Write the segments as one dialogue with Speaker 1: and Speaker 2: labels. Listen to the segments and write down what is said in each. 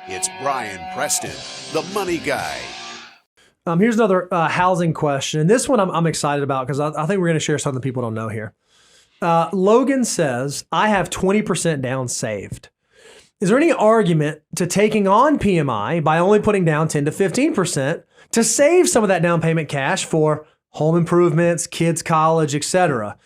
Speaker 1: It's Brian Preston, the money guy.
Speaker 2: Here's another housing question. And this one I'm excited about because I think we're going to share something people don't know here. Logan says, I have 20% down saved. Is there any argument to taking on PMI by only putting down 10 to 15% to save some of that down payment cash for home improvements, kids' college, etc.?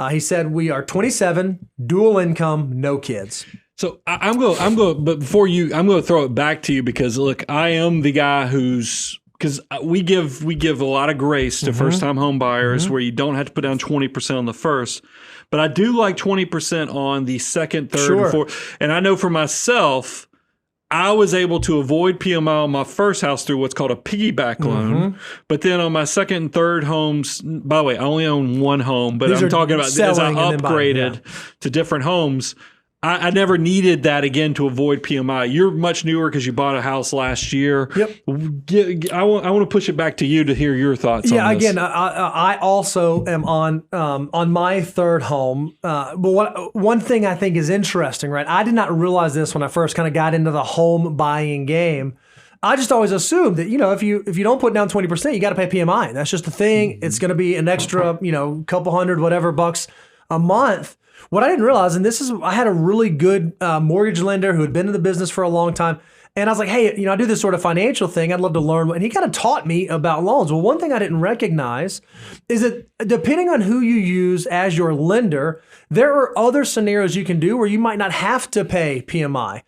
Speaker 2: He said, we are 27, dual income, no kids.
Speaker 3: So I'm going, but before you, I'm going to throw it back to you because look, I am the guy because we give a lot of grace to first time home buyers where you don't have to put down 20% on the first, but I do like 20% on the second, third, and fourth. And I know for myself, I was able to avoid PMI on my first house through what's called a piggyback loan. But then on my second and third homes, by the way, I only own one home, but I'm talking about as I upgraded to different homes, I never needed that again to avoid PMI. You're much newer because you bought a house last year.
Speaker 2: Yep.
Speaker 3: I want to push it back to you to hear your thoughts on this.
Speaker 2: Yeah, again, I also am on my third home. But one thing I think is interesting, right? I did not realize this when I first kind of got into the home buying game. I just always assumed that, if you don't put down 20%, you got to pay PMI. That's just the thing. It's going to be an extra, couple hundred, whatever bucks a month. What I didn't realize, and I had a really good mortgage lender who had been in the business for a long time. And I was like, hey, I do this sort of financial thing. I'd love to learn. And he kind of taught me about loans. Well, one thing I didn't recognize is that depending on who you use as your lender, there are other scenarios you can do where you might not have to pay PMI.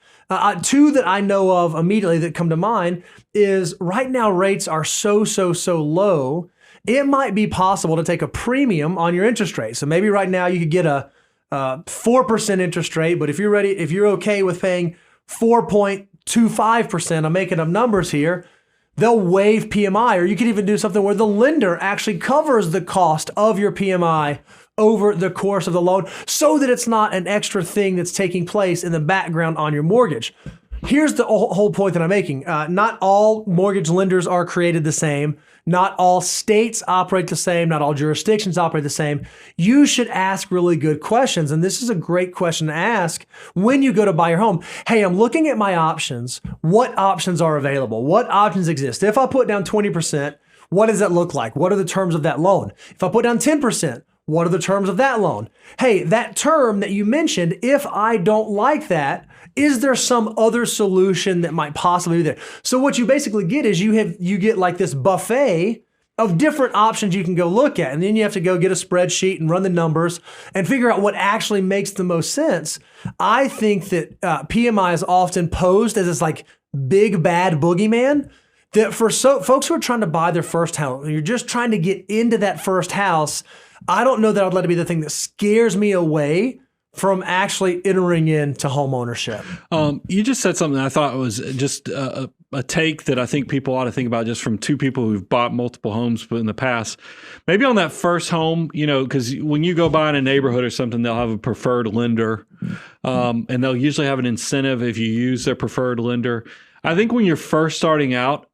Speaker 2: Two that I know of immediately that come to mind is right now rates are so low. It might be possible to take a premium on your interest rate. So maybe right now you could get a 4% interest rate, but if you're okay with paying 4.25%, I'm making up numbers here, they'll waive PMI, or you could even do something where the lender actually covers the cost of your PMI over the course of the loan so that it's not an extra thing that's taking place in the background on your mortgage. Here's the whole point that I'm making. Not all mortgage lenders are created the same. Not all states operate the same. Not all jurisdictions operate the same. You should ask really good questions. And this is a great question to ask when you go to buy your home. Hey, I'm looking at my options. What options are available? What options exist? If I put down 20%, what does that look like? What are the terms of that loan? If I put down 10%, what are the terms of that loan? Hey, that term that you mentioned, if I don't like that, is there some other solution that might possibly be there? So what you basically get is you get like this buffet of different options you can go look at. And then you have to go get a spreadsheet and run the numbers and figure out what actually makes the most sense. I think that PMI is often posed as this like big bad boogeyman that for folks who are trying to buy their first house, you're just trying to get into that first house. I don't know that I'd let it be the thing that scares me away from actually entering into home ownership.
Speaker 3: You just said something that I thought was just a take that I think people ought to think about just from two people who've bought multiple homes in the past. Maybe on that first home, because when you go buy in a neighborhood or something, they'll have a preferred lender, and they'll usually have an incentive if you use their preferred lender. I think when you're first starting out,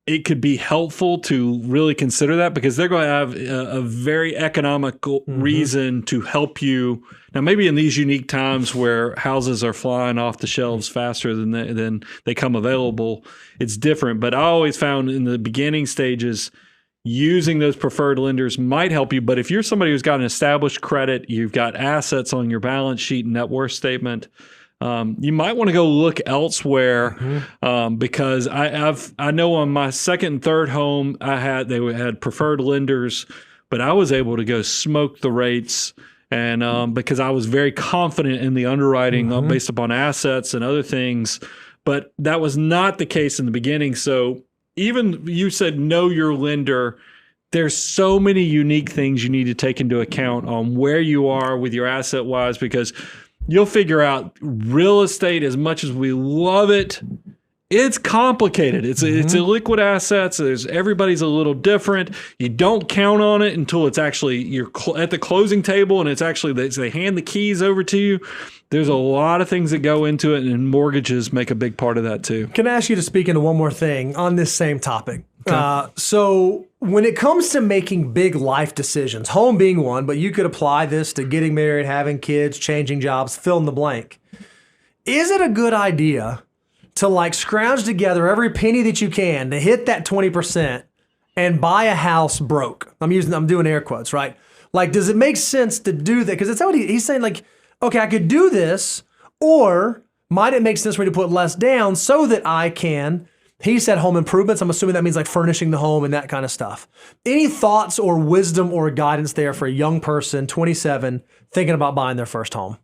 Speaker 3: it could be helpful to really consider that because they're going to have a very economical reason to help you. Now, maybe in these unique times where houses are flying off the shelves faster than they come available, it's different. But I always found in the beginning stages, using those preferred lenders might help you. But if you're somebody who's got an established credit, you've got assets on your balance sheet and net worth statement, you might want to go look elsewhere because I know on my second and third home they had preferred lenders, but I was able to go smoke the rates and because I was very confident in the underwriting based upon assets and other things, but that was not the case in the beginning. So even you said know your lender. There's so many unique things you need to take into account on where you are with your asset wise because you'll figure out real estate, as much as we love it, it's complicated. It's a liquid assets. Everybody's a little different. You don't count on it until it's actually you're at the closing table and it's actually they hand the keys over to you. There's a lot of things that go into it, and mortgages make a big part of that too.
Speaker 2: Can I ask you to speak into one more thing on this same topic?
Speaker 3: Okay.
Speaker 2: So when it comes to making big life decisions, home being one, but you could apply this to getting married, having kids, changing jobs, fill in the blank. Is it a good idea to like scrounge together every penny that you can to hit that 20% and buy a house broke? I'm doing air quotes, right? Like, does it make sense to do that? Because that's what he's saying, like, okay, I could do this, or might it make sense for me to put less down so that I can, he said home improvements. I'm assuming that means like furnishing the home and that kind of stuff. Any thoughts or wisdom or guidance there for a young person, 27, thinking about buying their first home?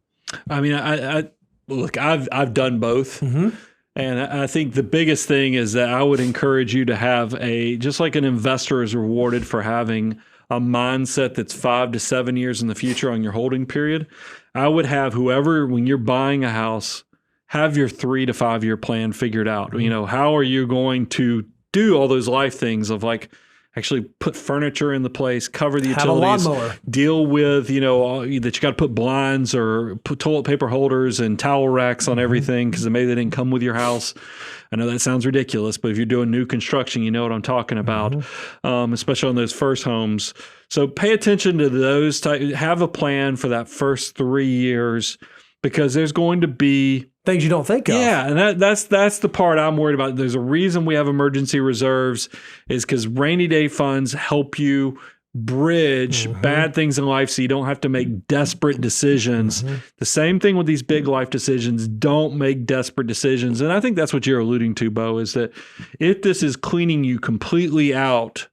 Speaker 3: I mean, I've done both.
Speaker 2: Mm-hmm.
Speaker 3: And I think the biggest thing is that I would encourage you to have just like an investor is rewarded for having a mindset that's 5 to 7 years in the future on your holding period. I would have whoever, when you're buying a house, have your 3 to 5 year plan figured out. You know, how are you going to do all those life things of like actually put furniture in the place, cover the utilities,
Speaker 2: have a lawnmower,
Speaker 3: deal with, that you got to put blinds or put toilet paper holders and towel racks on everything because maybe they didn't come with your house. I know that sounds ridiculous, but if you're doing new construction, you know what I'm talking about, especially on those first homes. So pay attention to those, have a plan for that first 3 years, because there's going to be
Speaker 2: things you don't think of.
Speaker 3: Yeah, and that's the part I'm worried about. There's a reason we have emergency reserves, is because rainy day funds help you bridge bad things in life so you don't have to make desperate decisions. The same thing with these big life decisions. Don't make desperate decisions. And I think that's what you're alluding to, Bo, is that if this is cleaning you completely out,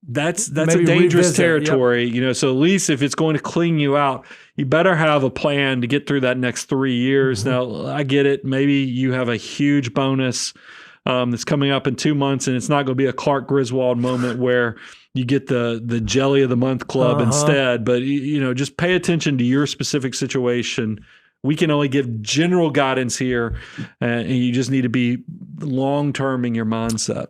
Speaker 3: that's
Speaker 2: Maybe
Speaker 3: a dangerous
Speaker 2: revisit,
Speaker 3: territory. So at least if it's going to clean you out, you better have a plan to get through that next 3 years. Now, I get it. Maybe you have a huge bonus that's coming up in 2 months, and it's not going to be a Clark Griswold moment where you get the Jelly of the Month club instead. But, just pay attention to your specific situation. We can only give general guidance here, and you just need to be long-term in your mindset.